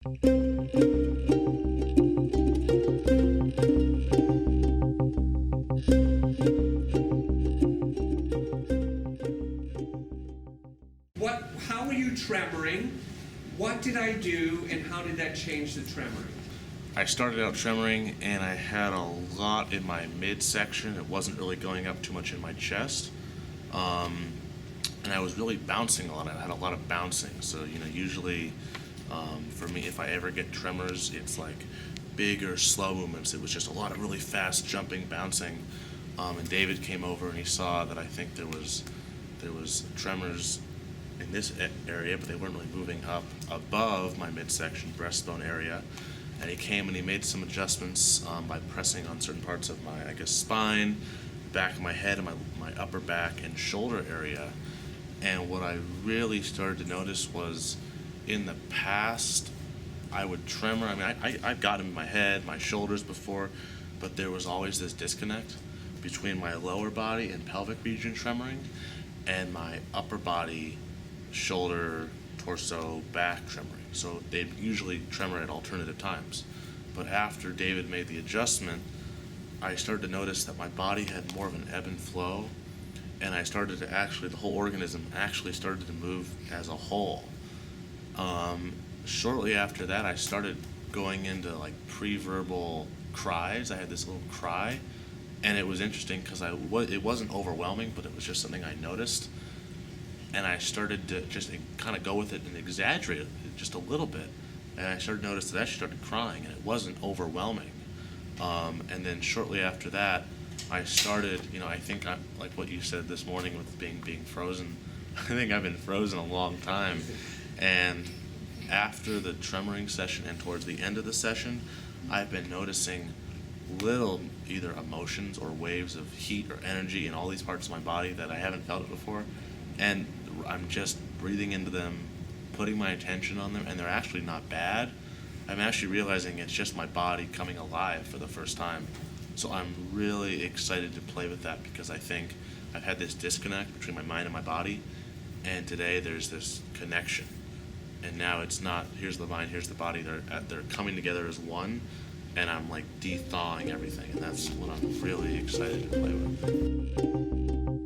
How were you tremoring? What did I do, and how did that change the tremoring? I started out tremoring and I had a lot in my midsection. It wasn't really going up too much in my chest. And I was really bouncing a lot. I had a lot of bouncing. So, usually for me, if I ever get tremors, it's like big or slow movements. It was just a lot of really fast jumping, bouncing. And David came over and he saw that I think there was tremors in this area, but they weren't really moving up above my midsection, breastbone area. And he came and he made some adjustments by pressing on certain parts of my, spine, back of my head, and my upper back and shoulder area. And what I really started to notice was, in the past, I would tremor. I've gotten in my head, my shoulders before, but there was always this disconnect between my lower body and pelvic region tremoring and my upper body, shoulder, torso, back tremoring. So they'd usually tremor at alternative times. But after David made the adjustment, I started to notice that my body had more of an ebb and flow, and I started to the whole organism actually started to move as a whole. Shortly after that, I started going into like pre-verbal cries. I had this little cry, and it was interesting because it wasn't overwhelming, but it was just something I noticed. And I started to just kind of go with it and exaggerate it just a little bit. And I started to notice that I actually started crying, and it wasn't overwhelming. And then shortly after that, I started, I think like what you said this morning with being frozen. I think I've been frozen a long time. And after the tremoring session and towards the end of the session, I've been noticing little either emotions or waves of heat or energy in all these parts of my body that I haven't felt it before. And I'm just breathing into them, putting my attention on them, and they're actually not bad. I'm actually realizing it's just my body coming alive for the first time. So I'm really excited to play with that because I think I've had this disconnect between my mind and my body, and today there's this connection. And now it's not, here's the mind, here's the body, they're coming together as one, and I'm like de-thawing everything, and that's what I'm really excited to play with.